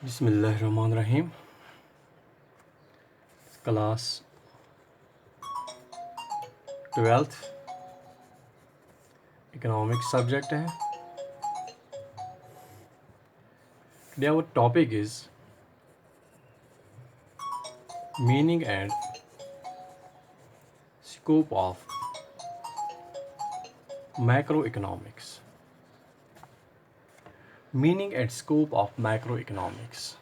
बिस्मिल्लाहिर्रहमानिर्रहीम। Class 12th economics subject है। Today our topic is meaning and scope of macro economics. Meaning and scope of macro economics.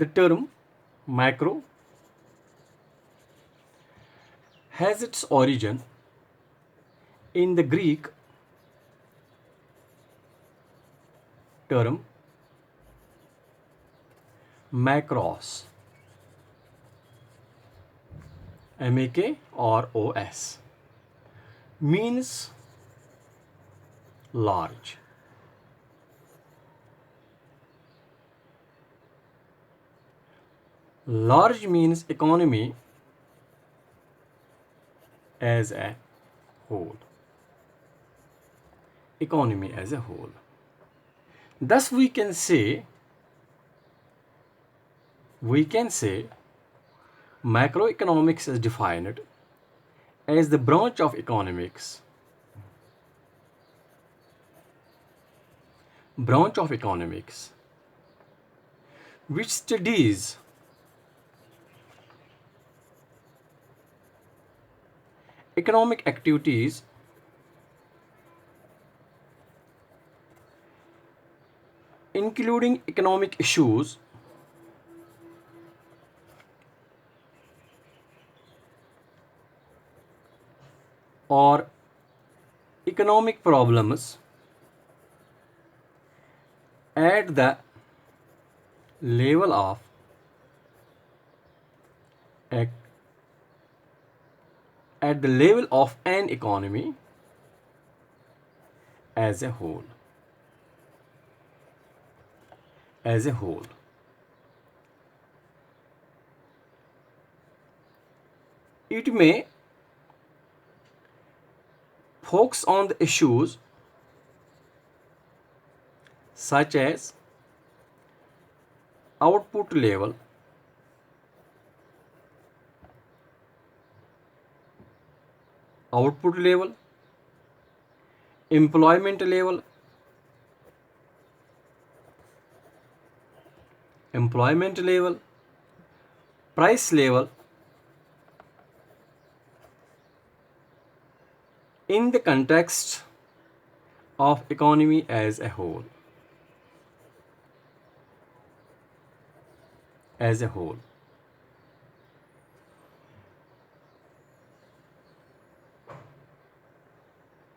The term macro has its origin in the Greek term macros, M-A-K-R-O-S, means large. Large means economy as a whole. Economy as a whole. Thus we can say macroeconomics is defined as the branch of economics which studies economic activities including economic issues or economic problems at the level of an economy as a whole. It may focus on the issues such as output level, employment level, price level in the context of economy as a whole.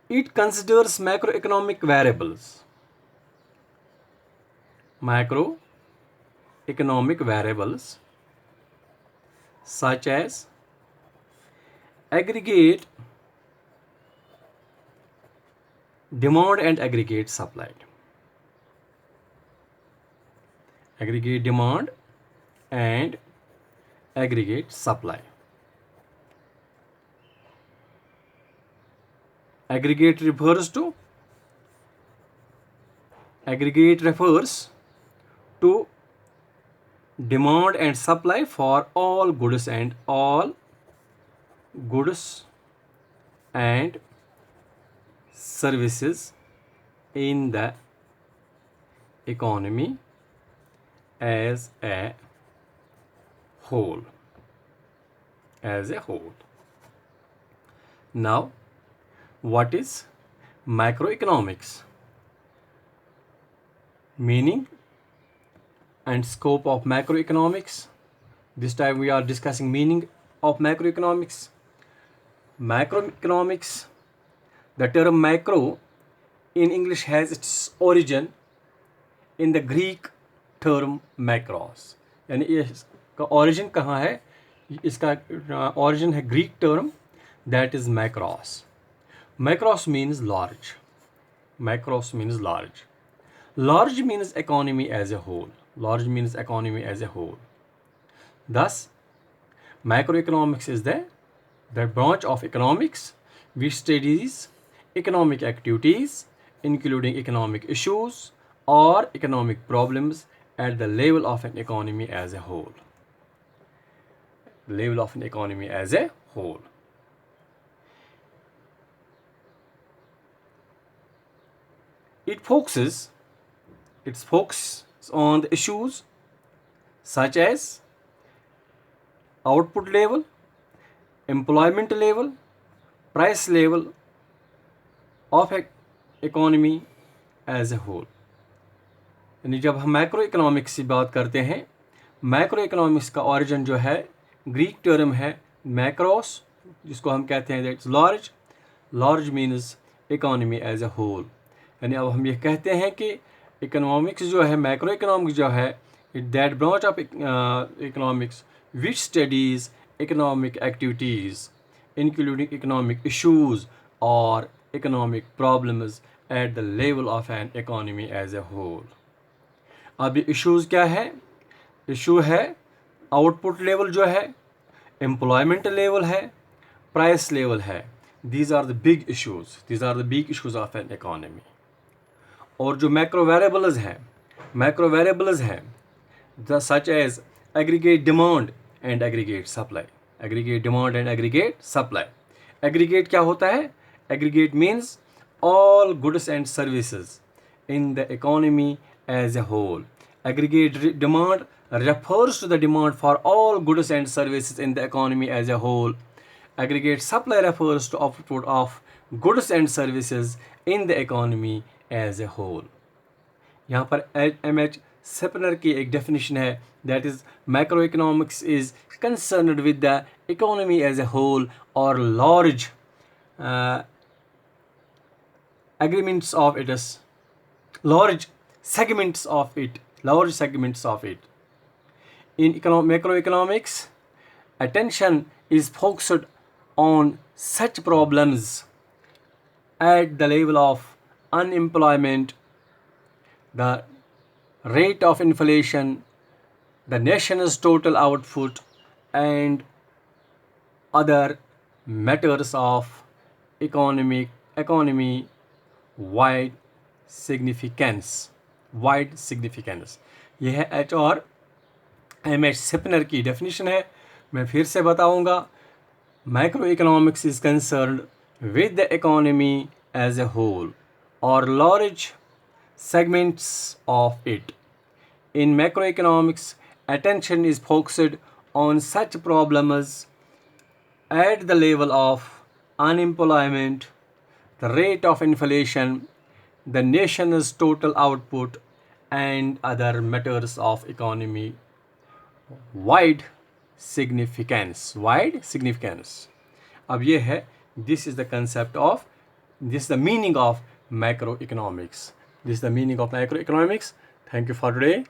It considers macroeconomic variables such as aggregate demand and aggregate supply. Aggregate refers to demand and supply for all goods and services in the economy as a whole. Now, what is macroeconomics? Meaning and scope of macroeconomics. This time we are discussing meaning of macroeconomics. Macroeconomics, the term macro in English has its origin in the Greek term macros. यानी इसका origin कहाँ है? इसका origin है Greek term that is macros. Macros means large. Large means economy as a whole. Thus, macroeconomics is the branch of economics which studies economic activities, including economic issues or economic problems at the level of an economy as a whole. Level of an economy as a whole. It focuses on the issues such as output level, employment level, price level of economy as a whole. यानी जब हम macro economics की बात करते हैं, macro economics का origin जो है ग्रीक टर्म है मैक्रोस, जिसको हम कहते हैं that's large. Large means economy as a whole. यानी अब हम ये कहते हैं कि इकोनॉमिक्स जो है, मैक्रो इकोनॉमिक्स जो है, that branch of economics which studies economic activities including economic issues और economic problems at the level of an economy as a whole. अब ये इश्यूज़ क्या है? इशू है आउटपुट लेवल जो है, एम्प्लॉयमेंट लेवल है, प्राइस लेवल है. These are the big issues, these are the big issues of an economy. और जो मैक्रो वेरिएबल्स हैं such as aggregate demand and aggregate supply. Aggregate demand and aggregate supply. Aggregate क्या होता है? Aggregate means all goods and services in the economy as a whole. Aggregate demand refers to the demand for all goods and services in the economy as a whole. Aggregate supply refers to output of goods and services in the economy as a whole. यहाँ पर M.H. Sepner की एक definition है, that is macroeconomics is concerned with the economy as a whole or large agreements of it, large segments of it. In macroeconomics, attention is focused on such problems at the level of unemployment, the rate of inflation, the nation's total output, and other matters of economy wide significance. यह है M.H. सेपनर की definition है. मैं फिर से बताऊंगा. Macro economics is concerned with the economy as a whole और large segments of it. In macroeconomics, attention is focused on such problems at the level of unemployment, the rate of inflation, the nation's total output, and other matters of economy wide significance. अब ये है, this is the meaning of macroeconomics. Thank you for today.